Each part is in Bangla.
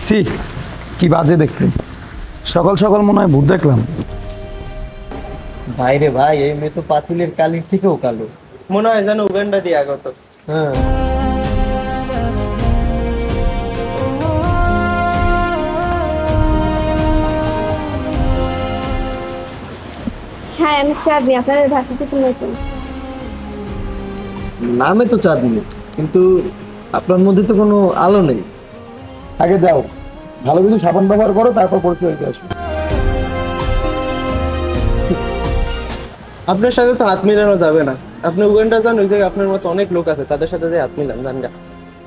সি কি বাজে দেখতে, সকাল সকাল মনে হয় ভূত দেখলাম। ভাই রে ভাই, এই মেয়ে তো পাতিলের কালির থেকেও কালো, মনে হয় যেন উগান্ডা দিয়ে আগত। হ্যাঁ হ্যাঁ, আমি চাঁদনি, আপনাদের ভার্সিটিতে নতুন। নামে তো চাঁদনি, কিন্তু আপনার মধ্যে তো কোনো আলো নেই। আগে যাও, ভালো কিছু সাবান ব্যবহার করো, তারপর পরিচয় হইতে আসো। আপনার সাথে তো হাত মিলানো যাবে না। আপনি উগান্ডা যান, ওই জায়গায় আপনার মতো অনেক লোক আছে, তাদের সাথে যে হাত মিলান যান গা।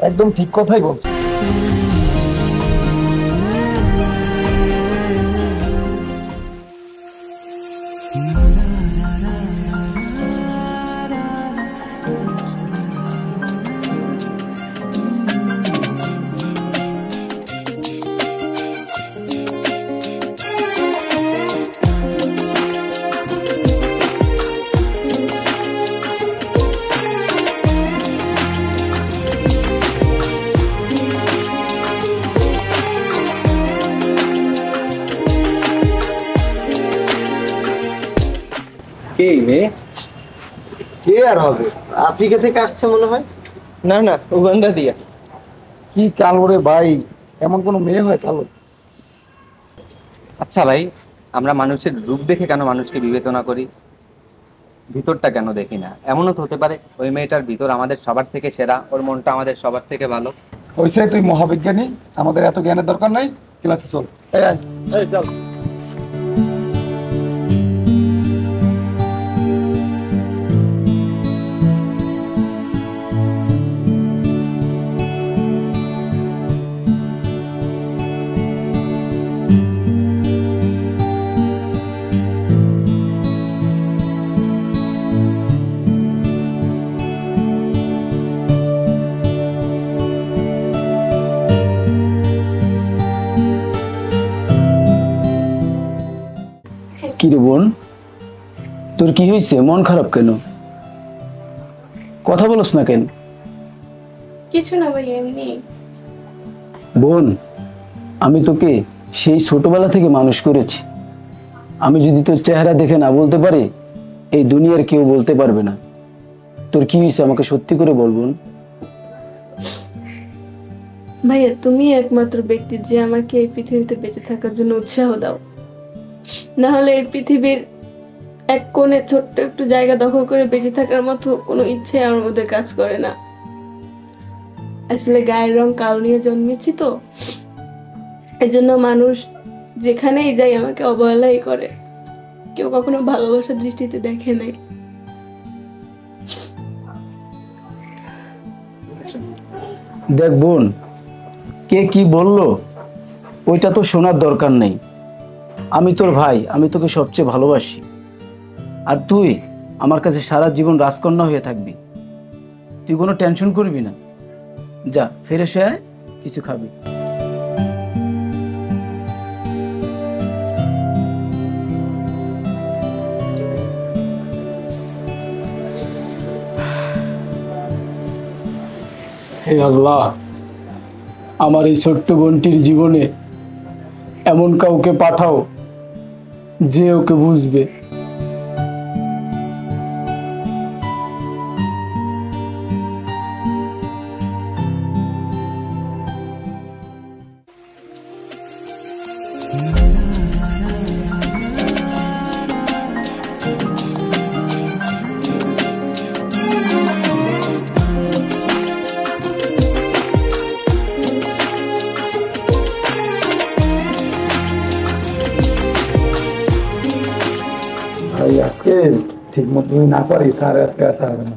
একদম ঠিক কথাই বলছো। কে মেয়ে? কে আর হবে, আফ্রিকা থেকে আসছে মনে হয়। না না, উগান্ডা দিয়া। কি কালো রে ভাই, এমন কোনো মেয়ে হয় কালো? আচ্ছা ভাই, আমরা মানুষের রূপ দেখে কেন মানুষকে বিবেচনা করি, ভিতরটা কেন দেখি না? এমনও তো হতে পারে ওই মেয়েটার ভিতর আমাদের সবার থেকে সেরা, ওর মনটা আমাদের সবার থেকে ভালো। হইছে, তুই মহাবিজ্ঞানী, আমাদের এত জ্ঞানের দরকার নাই, ক্লাসে চল। এই আয়। এই চল। কি রে বোন, তোর কি হয়েছে? মন খারাপ কেন? কথা বলস না কেন? কিছু না ভাই, এমনি। বোন, আমি তোকে সেই ছোটবেলা থেকে মানুষ করেছি। আমি যদি তোর চেহারা দেখে না বলতে পারি, এই দুনিয়ার কেউ বলতে পারবে না। তোর কি হয়েছে আমাকে সত্যি করে বল বোন। ভাইয়া, তুমি একমাত্র ব্যক্তি যে আমাকে এই পৃথিবীতে বেঁচে থাকার জন্য উৎসাহ দাও। না হলে এই পৃথিবীর এক কোণে ছোট্ট একটু জায়গা দখল করে বেঁচে থাকার মতো কোনো ইচ্ছে আমার মধ্যে কাজ করে না। আসলে গায়ের রং কালো নিয়ে জন্মেছি তো, এজন্য মানুষ যেখানেই যাই আমাকে অবহেলাই করে, কেউ কখনো ভালোবাসার দৃষ্টিতে দেখে নাই। দেখ বোন, কে কি বললো ওইটা তো শোনার দরকার নেই। আমি তোর ভাই, আমি তোকে সবচেয়ে ভালোবাসি। আর তুই আমার কাছে সারা জীবন রাজকন্যা হয়ে থাকবি। তুই কোনো টেনশন করবি না। যা ফ্রেশ হয়ে আয়, কিছু খাবি। হে আল্লাহ, আমার এই ছোট্ট বোনটির জীবনে এমন কাউকে পাঠাও যে ওকে বুঝবে। ভাই আজকে ঠিক মতো যদি না পারি, স্যার আজকে আসা হবে না।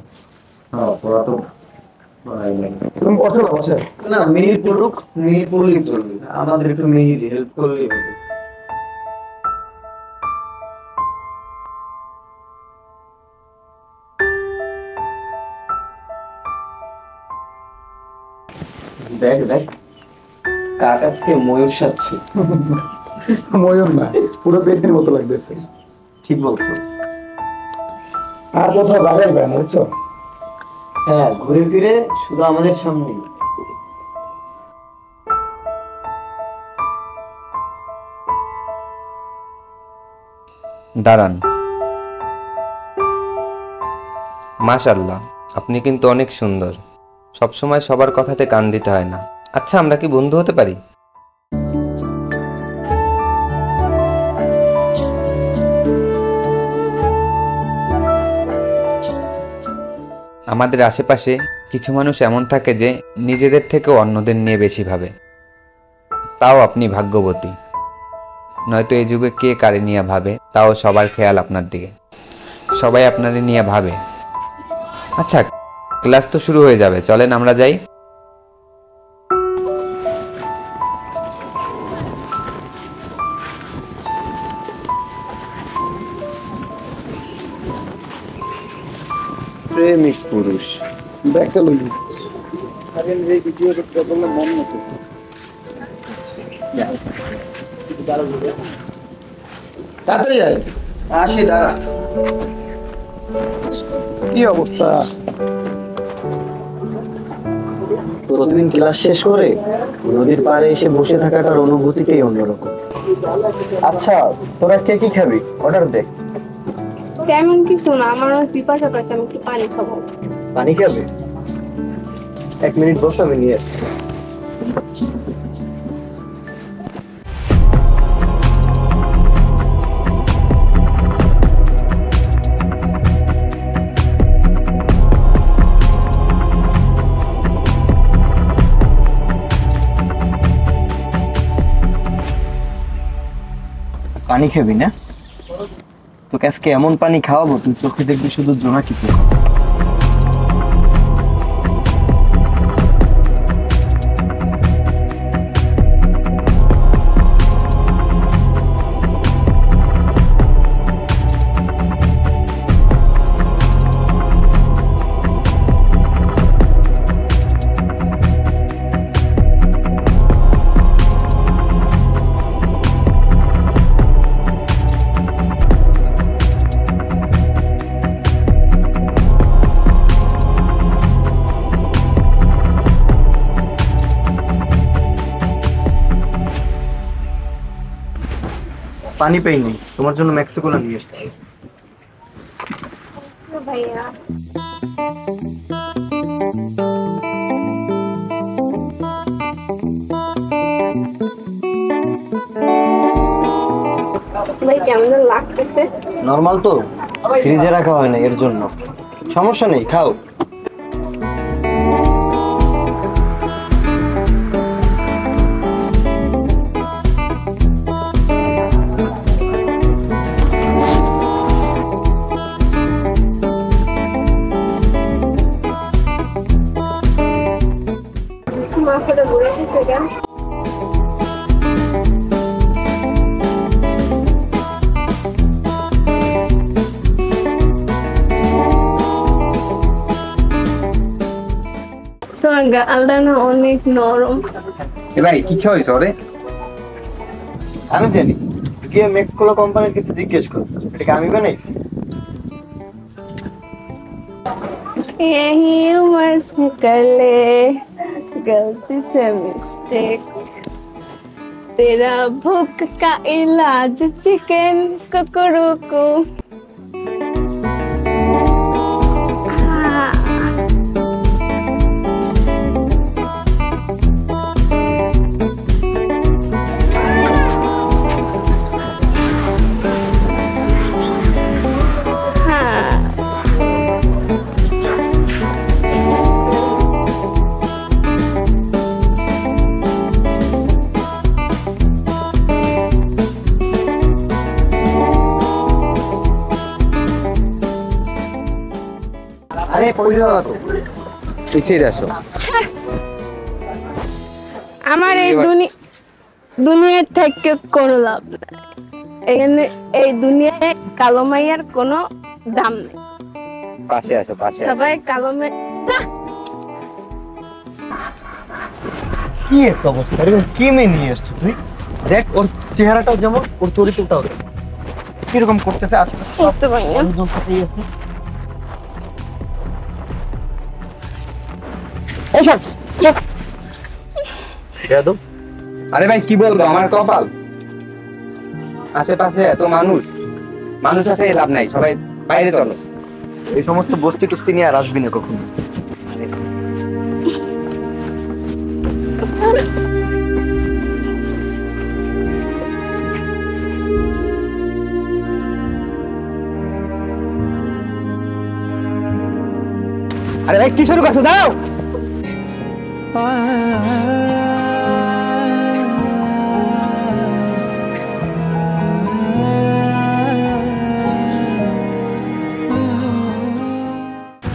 তুমি বসো না, বসে। না, মেহির পড়ুক, মেহির পড়লেই চলবে, আমাদের একটু মেহির হেল্প করলেই হবে। দেখ দেখ, কাকাকে ময়ূর সাজছে। ময়ূর না, পুরো পেটির মতো লাগতেছে। ঠিক বলছো। আর কোথাও যাবে না, বুঝছো? হ্যাঁ, ঘুরে ফিরে শুধু আমাদের সামনে। দাঁড়ান। মাশাআল্লাহ, আপনি কিন্তু অনেক সুন্দর। সবসময় সবার কথাতে কান দিতে হয় না। আচ্ছা, আমরা কি বন্ধু হতে পারি? আমাদের আশেপাশে কিছু মানুষ এমন থাকে যে নিজেদের থেকেও অন্যদের নিয়ে বেশি ভাবে। তাও আপনি ভাগ্যবতী। নয়তো এই যুগে কে কারে নিয়ে ভাবে, তাও সবার খেয়াল আপনার দিকে। সবাই আপনারে নিয়ে ভাবে। আচ্ছা, ক্লাস তো শুরু হয়ে যাবে, চলেন আমরা যাই। প্রেমিক পুরুষ। ব্যাগটা লইলি এই ভিডিও করতে বললে মন মতো তাড়াতাড়ি আয়। আসি, দাঁড়া। কি অবস্থা? প্রতিদিন ক্লাস শেষ করে নদীর পাড়ে এসে বসে থাকাটার অনুভূতিটাই অন্যরকম। আচ্ছা, তোরা কে কি খাবি? অর্ডার দে। তেমন কিছু না, আমার অনেক পিপাসা পেয়েছে, আমি একটু পানি খাবো। পানি খাবে? 1 মিনিট বসো, আমি নিয়ে আসছি। পানি খাবি না? তোকে আজকে এমন পানি খাওয়াবো তুই চোখে দেখবি শুধু জোনাকি পোকা। পানি পাইনি, তোমার জন্য মেক্সিকোলা নিয়ে এসেছি। ভাইয়া ভাই কেমন লাগতেছে? নরমাল তো, ফ্রিজে রাখা হয় না এর জন্য। সমস্যা নেই, খাও। মাথাটা ঘুরে দিচ্ছে কেন? তোমার গালটা না অনেক নরম। এ ভাই, কি খাওয়াইছ রে? আমি জানি, গিয়ে মেক্সিকোলা কোম্পানির কিছু জিজ্ঞেস কর, এটাকে আমি বানাইছি। यही उम्र से कर ले गलती से मिस्टेक, तेरा भूख का इलाज चिकन कुकरू। আরে পড়ে যাওয়া তো, এসে আসো। আমার এই দুনিয়ার থেকে কোনো লাভ নাই। এখানে এই দুনিয়ায় কালো মাইয়ার কোনো দাম নেই। পাশে আসো, পাশে আসো। সবাই কালো কি একটা অবস্থা, কি মেয়ে নিয়ে আসছো তুই? দেখ ওর চেহারাটাও যেমন, ওর চরিত্রটাও দেখ কিরকম করতেছে। আসলে করতে পারি না। আরে ভাই, কি বলবো, আমার কপাল। আশেপাশে এত মানুষ, মানুষ আছে লাভ নাই, সবাই বাইরে চলো। এই সমস্ত বস্তি টুস্তি নিয়ে আর আসবি না কখনো। আরে ভাই কি শুরু করছো, দাও।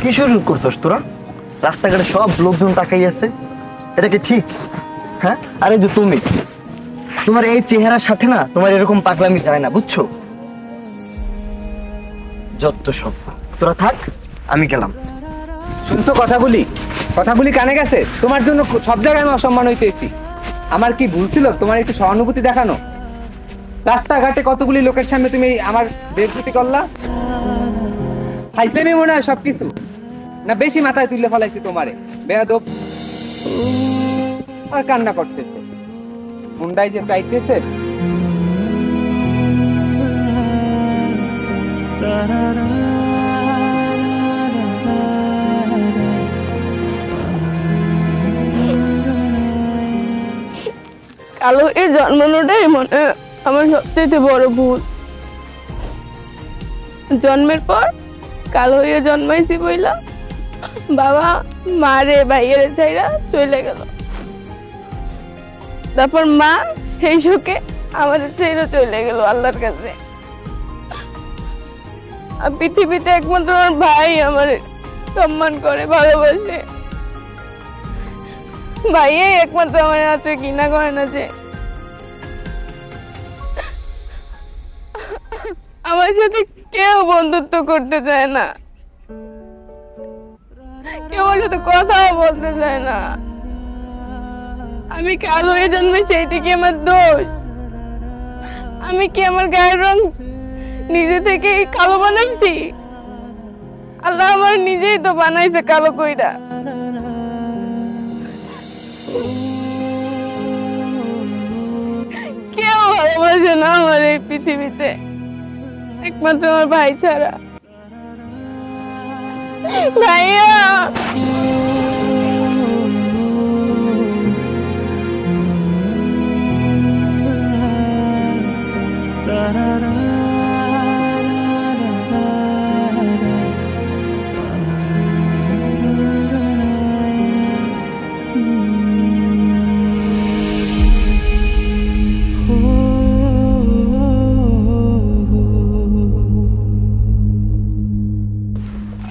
কি শুরু করছস তোরা? রাস্তাঘাটে সব লোকজন তাকাই আছে, এটা কি ঠিক? হ্যাঁ, আরে যে তুমি, তোমার এই চেহারার সাথে না তোমার এরকম পাগলামি যায় না, বুঝছো? যত সব, তোরা থাক, আমি গেলাম। শুনছো কথাগুলি কানে গেছে? তোমার জন্য সব জায়গায় আমি অসম্মান হইতেছি। আমার কি ভুল ছিল তোমার একটু সহানুভূতি দেখানো? রাস্তাঘাটে কতগুলি লোকের সামনে তুমি আমার বেইজ্জতি করলা। হাইজলামি মনে হয় সবকিছু, না বেশি মাথায় তুলে ফেলাইছি তোমারে বেয়াদব। আর কান্না করতেছে, মুন্ডাই যে চাইতেছে। কালো এই জন্মানোটাই মনে আমার সবচেয়ে বড় ভুল। জন্মের পর কালো হয়ে জন্মাইছি বইলা বাবা মারে ভাইয়ের চাইরা চলে গেল। তারপর মা সেই শোকে আমাদের চাইরা চলে গেল আল্লাহর কাছে। আর পৃথিবীতে একমাত্র আমার ভাই আমার সম্মান করে, ভালোবাসে। ভাইয়াই একমাত্র আমার আছে, কিনা করে না যে আমার সাথে কেউ বন্ধুত্ব করতে চায় না, কেউ আমার সাথে কথাও বলতে চায় না। আমি কালো হয়ে জন্মে, সেইটা কি আমার দোষ? আমি কি আমার গায়ের রং নিজে থেকে কালো বানাইছি? আল্লাহ আমার নিজেই তো বানাইছে কালো কইরা। কেউ ভালোবাসে না আমার এই পৃথিবীতে, একমাত্র আমার ভাই ছাড়া। ভাইয়া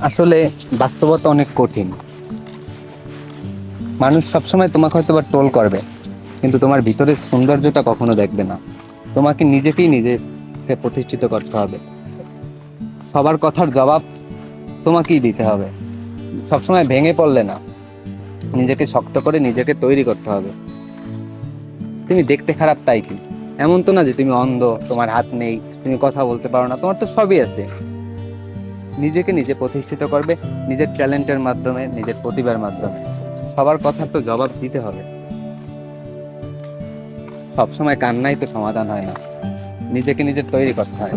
আসলে বাস্তবতা অনেক কঠিন। মানুষ সবসময় তোমাকে হয়তো বা ট্রোল করবে, কিন্তু তোমার ভিতরের সৌন্দর্যটা কখনো দেখবে না। তোমাকে নিজেকেই নিজেকে প্রতিষ্ঠিত করতে হবে। সবার কথার জবাব তোমাকেই দিতে হবে। সবসময় ভেঙে পড়লে না, নিজেকে শক্ত করে নিজেকে তৈরি করতে হবে। তুমি দেখতে খারাপ তাই কি? এমন তো না যে তুমি অন্ধ, তোমার হাত নেই, তুমি কথা বলতে পারো না, তোমার তো সবই আছে। নিজেকে নিজে প্রতিষ্ঠিত করবে নিজের ট্যালেন্টের মাধ্যমে, নিজের প্রতিভার মাধ্যমে। সবার কথার তো জবাব দিতে হবে। সবসময় কান্নাই তো সমাধান হয় না, নিজেকে নিজের তৈরি করতে হয়।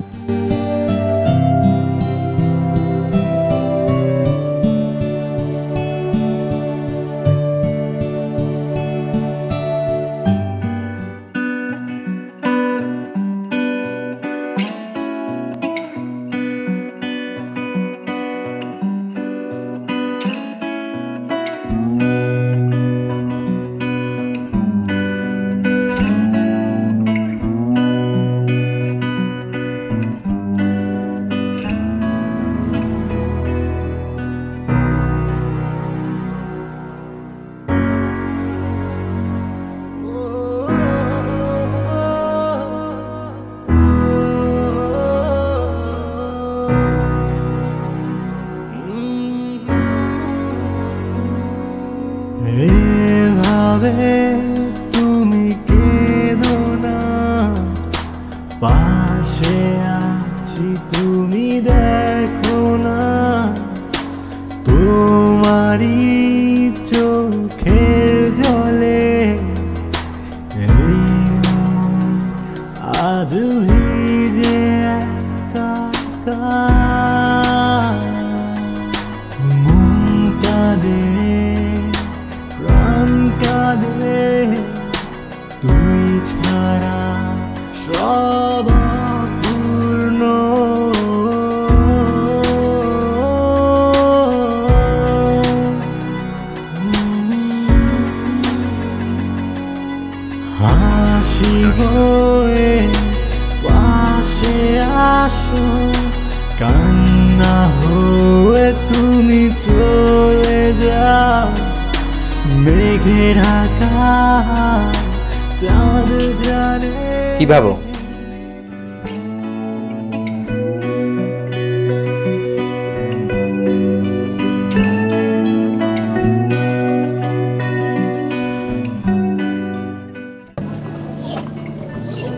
এভাবে তুমি কেঁদো না, পাশে আছি তুমি দেখো না, তোমারই চোখের জলে এই মন আজ ভিজে একা। মন কাঁদে প্রাণ কাঁদে তুই ছাড়া সব অপূর্ণ হাসি হয়ে পাশে আসো কান্না হয়ে তুমি চলে যাও মেঘের আকাশ চাঁদ জানে কি ভাবো?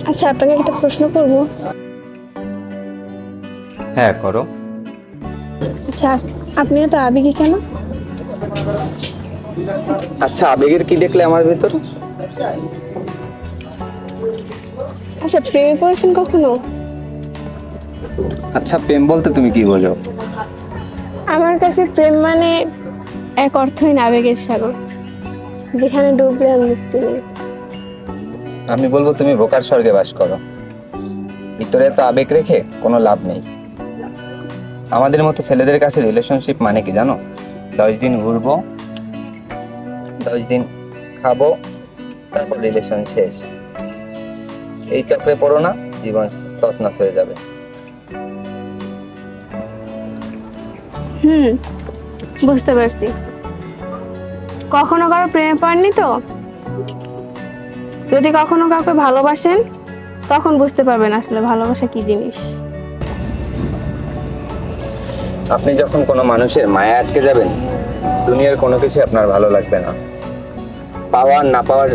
আচ্ছা, আপনাকে একটা প্রশ্ন করব। হ্যাঁ, করো। আচ্ছা, আপনি এত আবেগী কেন? আচ্ছা, আবেগের কি দেখলে আমার ভেতর? আচ্ছা, প্রেমে পড়েছেন কখনো? আচ্ছা, প্রেম বলতে তুমি কি বোঝো? আমার কাছে প্রেম মানে এক অর্থহীন আবেগের সাগর, যেখানে ডুবলে আর মুক্তি নেই। আমি বলবো তুমি বোকার স্বর্গে বাস করো। ভিতরে তো আবেগ রেখে কোনো লাভ নেই। আমাদের মতো ছেলেদের কাছে রিলেশনশিপ মানে কি জানো? 10 দিন ঘুরবো, 10 দিন খাবো, তারপর রিলেশন শেষ। এই চক্রে পড়ো না, জীবন তছনছ হয়ে যাবে। বুঝতে পারছি। কখনো কারো প্রেমে পড়েননি তো? যদি কখনো কাউকে ভালোবাসেন তখন বুঝতে পারবেন আসলে ভালোবাসা কি জিনিস। আপনি যখন কোনো মানুষের মায়া আটকে যাবেন, দুনিয়ার কোনো কিছু আপনার ভালো লাগবে না। পাওয়ার না পাওয়ার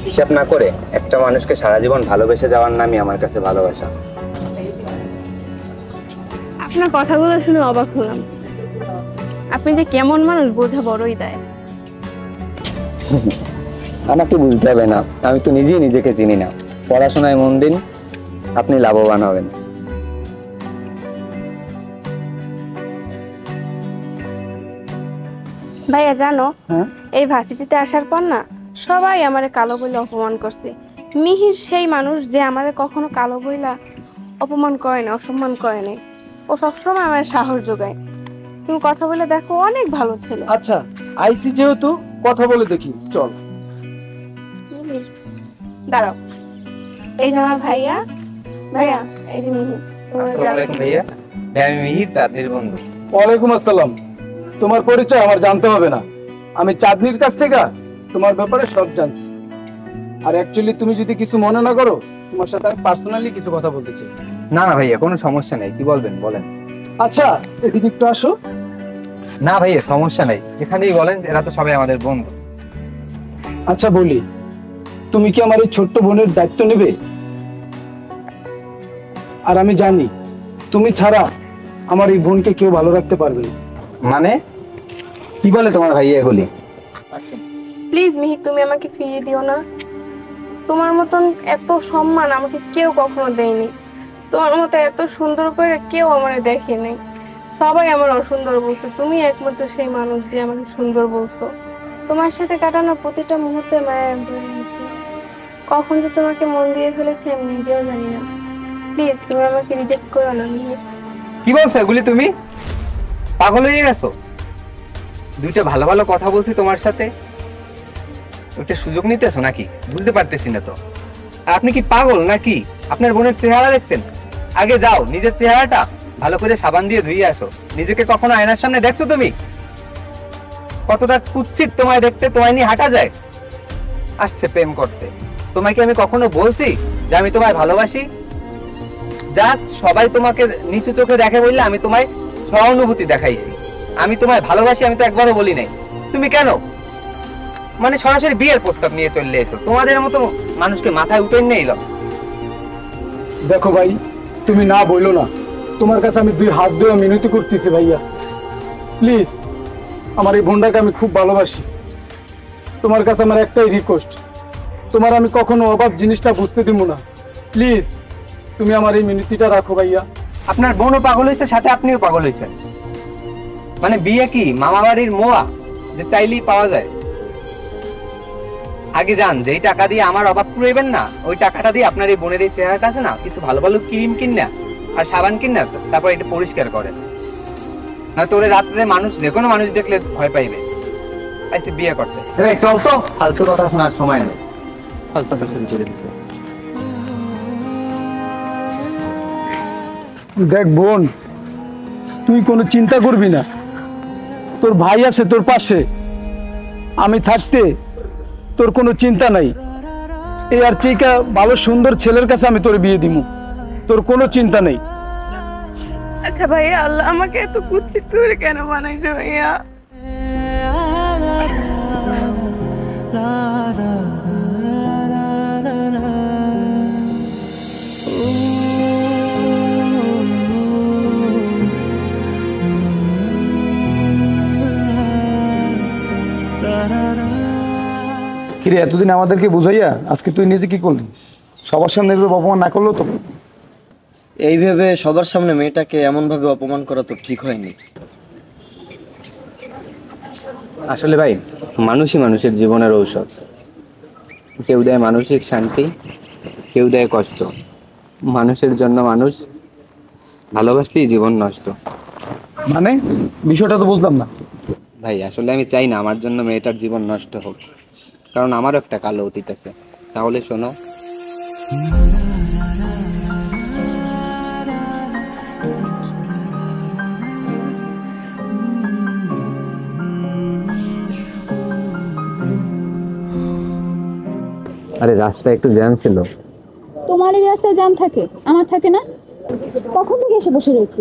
হিসাব না করে একটা মানুষকে সারা জীবন ভালোবেসে যাওয়ার নামই আমার কাছে ভালোবাসা। আপনার কথাগুলো শুনে অবাক হলাম। আপনি যে কেমন মানুষ বোঝা বড়ই দেয়। আমাকে বুঝতে হবে না, আমি তো নিজেই নিজেকে চিনি না। পড়াশোনায় মন দিন, আপনি লাভবান হবেন। ভাইয়া জানো, এই ভার্সিটিতে আসার পর না সবাই আমারে কালো বলে অপমান করছে। মিহির সেই মানুষ যে আমারে কখনো কালো বইলা অপমান করে না, অসম্মান করে না। ও সবসময় আমার সাহস যোগায়। তুমি কথা বলে দেখো, অনেক ভালো ছেলে। আচ্ছা, আইসি যেহেতু কথা বলে দেখি, চল। দাঁড়াও, এই যে আমার ভাইয়া। ভাইয়া, এই যে মিহি। আসসালামু আলাইকুম ভাইয়া, আমি মিহির চাঁদনির বন্ধু। ওয়ালাইকুম আসসালাম। তোমার পরিচয় আমার জানতে হবে না। আমি চাঁদনির কাছ থেকে তোমার ব্যাপারে সব জানছি। আর অ্যাকচুয়ালি তুমি যদি কিছু মনে না করো, তোমার সাথে আমি পার্সোনালি কিছু কথা বলতে চাই। না না ভাইয়া, কোনো সমস্যা নেই, কি বলবেন বলেন। আচ্ছা, এদিকে একটু আসো। না ভাইয়া, সমস্যা নেই, যেখানেই বলেন, এরা তো সবাই আমাদের বন্ধু। আচ্ছা বলি, তুমি কি আমার এই ছোট্ট বোনের দায়িত্ব নেবে? আর আমি জানি তুমি ছাড়া আমার এই বোনকে কেউ ভালো রাখতে পারবে না। মানে কি বলে তোমার ভাইয়া এগুলি? প্লিজ মিহি, তুমি আমাকে ফিরিয়ে দিও না। তোমার মতন এত সম্মান আমাকে কেউ কখনো দেয়নি। তোমার মতো এত সুন্দর করে কেউ আমারে দেখেনি। সবাই আমার অসুন্দর বলছে, তুমি একমাত্র সেই মানুষ যে আমাকে সুন্দর বলছো। তোমার সাথে কাটানো প্রতিটা মুহূর্তে মায়া ভরে গেছে। কখন যে তোমাকে মন দিয়ে ফেলেছি আমি নিজেও জানি না। প্লিজ তুমি আমাকে রিজেক্ট করো না মিহি। কি বলছো এগুলি? তুমি পাগল হয়ে গেছো? দুইটা ভালো ভালো কথা বলছি তোমার সাথে, ওটা সুযোগ নিতেছো নাকি? বুঝতে পারতেছি না তো। আর আপনি কি পাগল নাকি? আপনার বোনের চেহারা দেখছেন? আগে যাও, নিজের চেহারাটা ভালো করে সাবান দিয়ে ধুয়ে আসো। নিজেকে কখনো আয়নার সামনে দেখছো তুমি? কতটা কুৎসিত তোমায় দেখতে, তোমায় নিয়ে হাঁটা যায়। আসছে প্রেম করতে। তোমায় কি আমি কখনো বলছি যে আমি তোমায় ভালোবাসি? জাস্ট সবাই তোমাকে নিচু চোখে দেখে বললে আমি তোমায় সহানুভূতি দেখাইছি। আমি তোমায় ভালোবাসি আমি তো একবারও বলি নাই। তুমি কেন মানে সরাসরি বিয়ের প্রস্তাব নিয়ে চলে এসো? তোমাদের মতো মানুষকে মাথায় উঠে নিয়ে এলো। দেখো ভাই, তুমি না বইলো না, তোমার কাছে আমি 2 হাত ধরে মিনতি করতেছি ভাইয়া। প্লিজ, আমার এই বোনটাকে আমি খুব ভালোবাসি। তোমার কাছে আমার একটাই রিকোয়েস্ট, তোমার আমি কখনো অভাব জিনিসটা বুঝতে দিব না। প্লিজ তুমি আমার এই মিনতিটা রাখো ভাইয়া। আপনার বোনও পাগল হয়েছে, সাথে আপনিও পাগল হয়েছেন। মানে বিয়ে কি মামা বাড়ির মোয়া যে চাইলেই পাওয়া যায়? আগে যান, যেই টাকা দিয়ে আমার অভাব পুরাইবেন না, ওই টাকাটা দিয়ে আপনার এই বোনের এই চেহারাটা আছে না, কিছু ভালো ভালো ক্রিম কিনা আর সাবান কিনা তারপর এটা পরিষ্কার করেন। না তোরে রাত্রে মানুষ, যে কোনো মানুষ দেখলে ভয় পাইবে। আইসি বিয়ে করতে। চল তো, ফালতু কথা শোনার সময় নেই। ফালতু কথা শুরু করে দিছে। দেখ বোন, তুই কোনো চিন্তা করবি না, তোর ভাই আছে তোর পাশে, আমি থাকতে তোর কোনো চিন্তা নাই। এই আর চিকা ভালো সুন্দর ছেলের কাছে আমি তোর বিয়ে দিমু, তোর কোনো চিন্তা নেই। আচ্ছা ভাইয়া, আল্লাহ আমাকে এত কুচ্ছিত করে কেন বানাইছে ভাইয়া? কিরে, এতদিন আমাদেরকে বুঝাইয়া আজকে তুই নিজে কি করলি? সবার সামনে এভাবে অপমান না করলেও তো। এইভাবে সবার সামনে মেয়েটাকে এমন ভাবে অপমান করা তো ঠিক হয়নি। আসলে ভাই, মানুষই মানুষের জীবনের ঔষধ। কেউ দেয় মানসিক শান্তি, কেউ দেয় কষ্ট। মানুষের জন্য মানুষ ভালোবাসলেই জীবন নষ্ট। মানে বিষয়টা তো বুঝলাম না ভাই। আসলে আমি চাই না আমার জন্য মেয়েটার জীবন নষ্ট হোক, কারণ আমারও একটা কালো অতীত আছে। তাহলে শোনো, আরে রাস্তায় একটু জ্যাম ছিল। তোমার এই রাস্তায় জ্যাম থাকে, আমার থাকে না? কখন থেকে এসে বসে রয়েছি,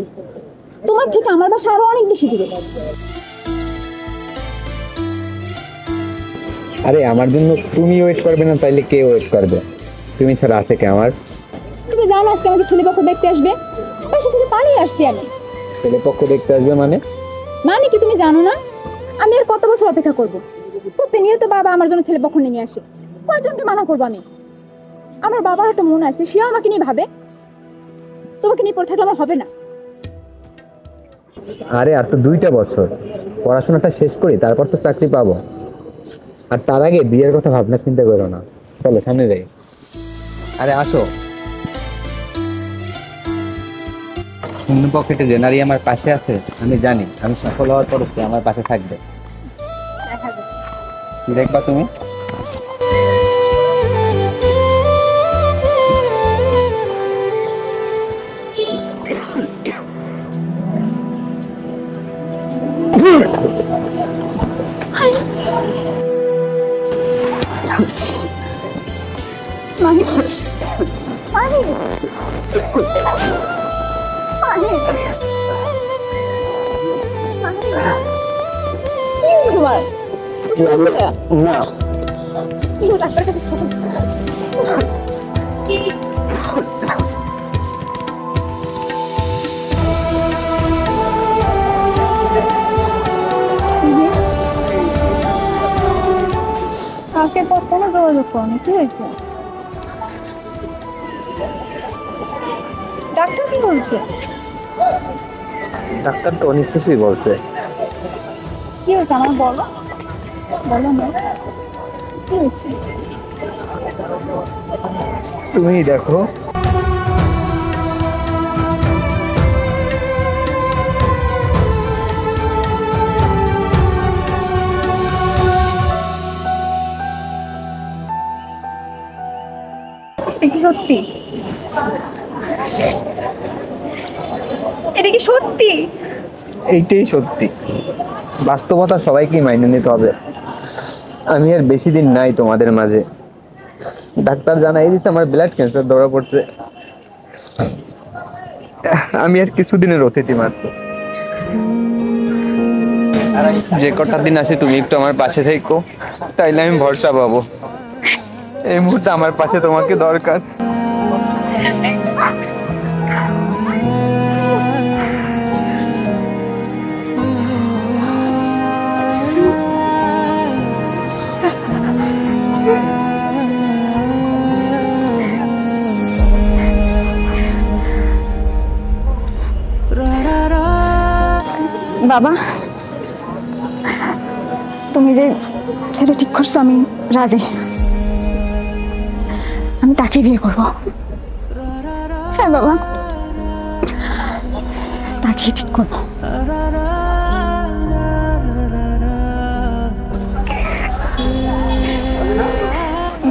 তোমার থেকে আমার বাসা আরো অনেক বেশি দূরে। আরে আমার জন্য তুমি ওয়েট করবে না, তাইলে কে ওয়েট করবে? তুমি ছাড়া আছে কে আমার? তুমি জানো আজকে আমাকে ছেলেপক্ষ দেখতে আসবে, বাসা থেকে পালিয়ে আসছি আমি। ছেলে পক্ষ দেখতে আসবে মানে? মানে কি তুমি জানো না? আমি আর কত বছর অপেক্ষা করবো? প্রতিনিয়ত বাবা আমার জন্য ছেলেপক্ষ নিয়ে আসে, কয়জনকে মানা করবো আমি? আমার বাবার একটা মন আছে, সেও আমাকে নিয়ে ভাবে। তোমাকে নিয়ে পড়ে থাকলে আমার হবে না। আরে আর তো 2টা বছর, পড়াশোনাটা শেষ করি, তারপর তো চাকরি পাবো। আর তার আগে বিয়ের কথা ভাবনা চিন্তা করো না। চলো সামনে যাই। আরে আসো। শূন্য পকেটে যে নারী আমার পাশে আছে, আমি জানি আমি সফল হওয়ার পর সে আমার পাশে থাকবে। কি দেখবা তুমি? মাহির, মাহির, মাহির, কি হয়েছে তোমার? না কি হলো? ডাক্তারের কাছে চলো। কালকের পর কোনো যোগাযোগ করনি, কি হয়েছে? ডাক্তার কি বলছে? ডাক্তার তো অনেক কিছুই বলছে। কি হয়েছে আমার বলো, বলো না কি হয়েছে? তুমি দেখো। এটা কি সত্যি? এটা কি সত্যি? এইটাই সত্যি। বাস্তবতা সবাইকে মাইনে নিতে হবে। আমি আর বেশি দিন নাই তোমাদের মাঝে। ডাক্তার জানাই দিচ্ছে আমার ব্লাড ক্যান্সার ধরা পড়ছে। আমি আর কিছুদিনের অতিথি মাত্র। যে কটা দিন আছে তুমি একটু আমার পাশে থেকো, তাইলে আমি ভরসা পাবো। এই মুহূর্তে আমার পাশে তোমাকে দরকার। বাবা, তুমি যে ছেলে ঠিক করছো আমি রাজি। আমি তাকে বিয়ে করব। হ্যাঁ বাবা, তাকে ঠিক করবো।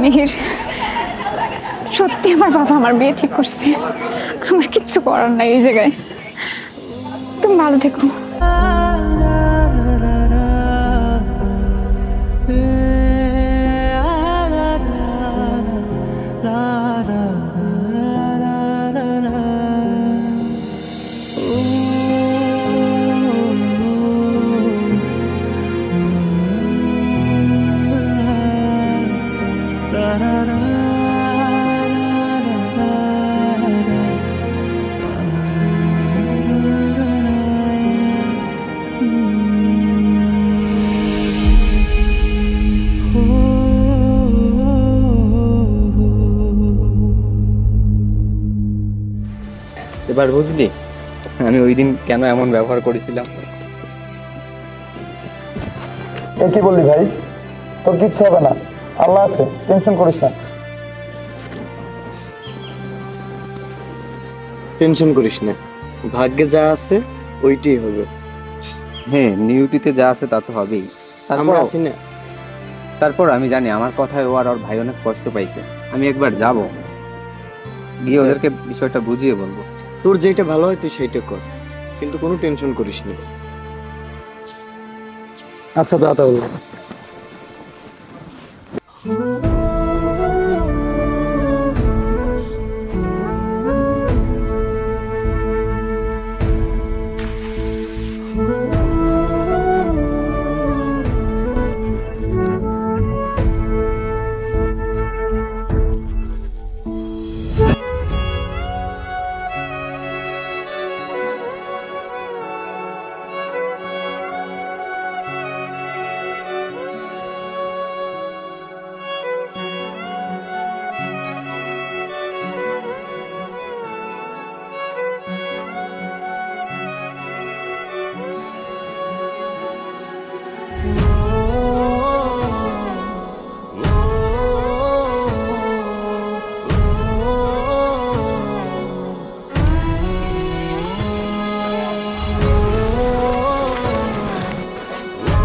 মিহির, সত্যি আমার বাবা আমার বিয়ে ঠিক করছে। আমার কিচ্ছু করার নাই এই জায়গায়। তুমি ভালো থেকো। এবার বুঝলি আমি ওই দিন কেন এমন ব্যবহার করেছিলাম? এ কি বললি ভাই? তোর কিচ্ছু হবে না, আল্লাহ আছে, টেনশন করিস না। টেনশন করিস না, ভাগ্যে যা আছে ওইটাই হবে। হ্যাঁ, নিয়তিতে যা আছে তা তো হবেই। আমরা আছি না। তারপর আমি জানি আমার কথায় ও আর ওর ভাই অনেক কষ্ট পাইছে। আমি একবার যাব, গিয়ে ওদেরকে বিষয়টা বুঝিয়ে বলবো। তোর যেটা ভালো হয় তুই সেইটা কর, কিন্তু কোনো টেনশন করিস না। আচ্ছা যা তাহলে।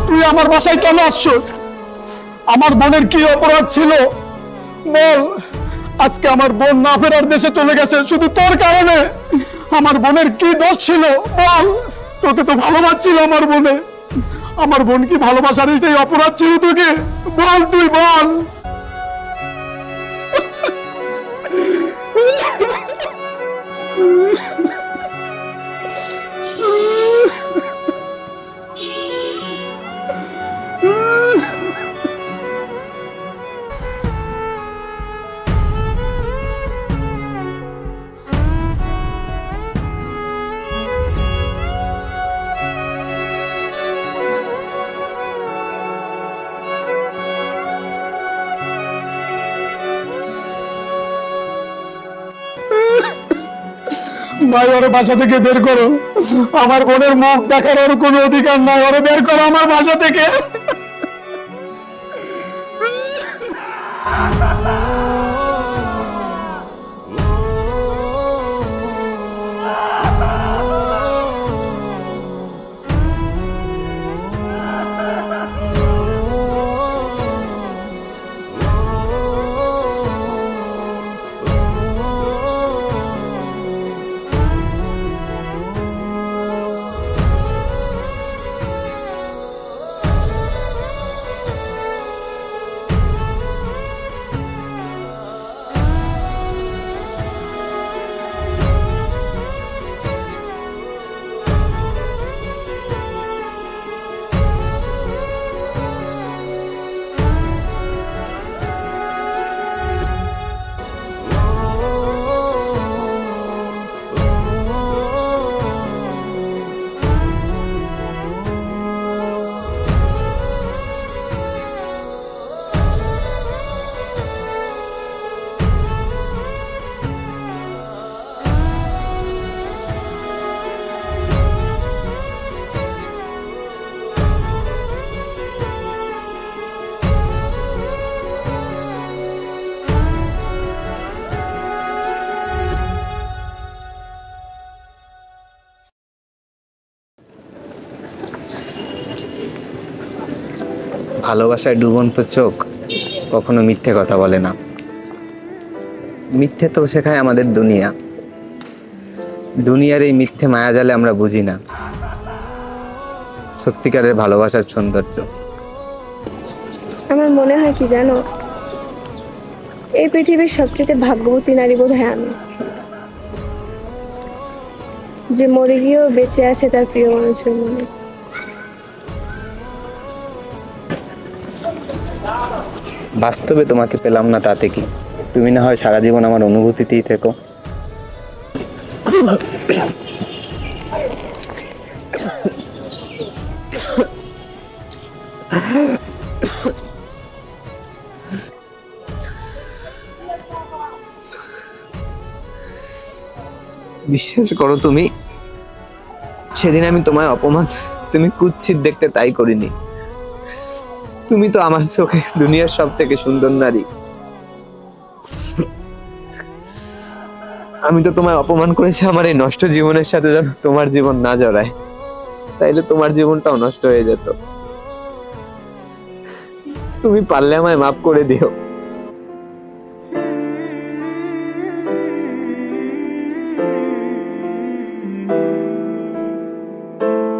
তুই আমার বাসায় কেন আসছো? আমার বোনের কি অপরাধ ছিল বল? আজকে আমার বোন না ফেরার দেশে চলে গেছে শুধু তোর কারণে। আমার বোনের কি দোষ ছিল বল? তোকে তো ভালোবাসছিল আমার বোনে। আমার বোন কি ভালোবাসার এটাই অপরাধ ছিল তোকে? বল, তুই বল। ভাই, ওর বাসা থেকে বের করো। আমার বোনের মুখ দেখার ওর কোনো অধিকার নাই। ওরে বের করো আমার বাসা থেকে। ভালোবাসায় ডুবন্ত চোখ কখনো মিথ্যে কথা বলে না। মিথ্যে তো শেখায় আমাদের দুনিয়া। দুনিয়ার এই মিথ্যে মায়াজালে আমরা বুঝি না সত্যিকারের ভালোবাসার সৌন্দর্য। আমার মনে হয় কি জানো, এই পৃথিবীর সবচেয়ে ভাগ্যবতী নারী বোধ হয় আমি, যে মরে গিয়েও বেঁচে আছে তার প্রিয় মানুষের মনে। বাস্তবে তোমাকে পেলাম না তাতে কি, তুমি না হয় সারা জীবন আমার অনুভূতিতেই থেকো। বিশ্বাস করো, তুমি সেদিন আমি তোমায় অপমান, তুমি কুৎসিত দেখতে তাই করিনি। তুমি তো আমার চোখে দুনিয়ার সব থেকে সুন্দর নারী। আমি তো তোমায় অপমান করেছি আমার এই নষ্ট জীবনের সাথে, যেন তোমার জীবন না জড়ায়, তাইলে তোমার জীবনটাও নষ্ট হয়ে যেত। তুমি পারলে আমায় মাফ করে দিও।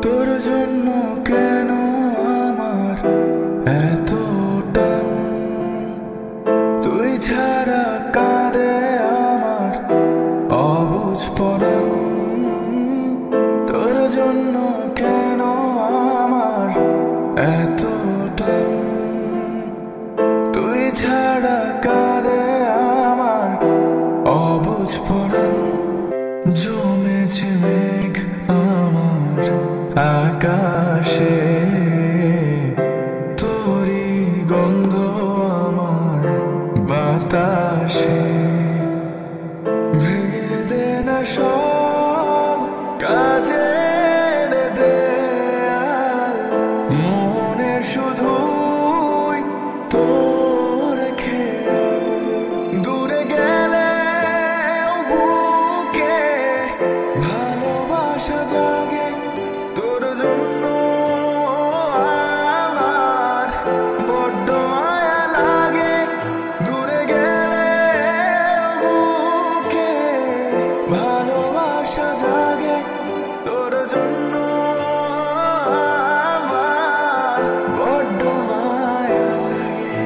তোর জন্য কেন আমার এত টান, তুই ছাড়া কাঁদে আমার অবুঝ পরাণ। তোর জন্য কেন আমার এত টান, তুই ছাড়া কাঁদে আমার অবুঝ পরাণ। জমেছে মেঘ আমার আকাশে, তোরি গন্ধ আমার বাতাসে। ভেঙে দে না সব কাজের দেয়াল, মনে শুধুই তোর খেয়াল। দূরে গেলে বুকে ভালোবাসা জাগে তোর জন্য আমার বড্ড মায়া লাগে। দূরে গেলে বুকে ভালোবাসা জাগে তোর জন্য আমার বড্ড মায়া লাগে।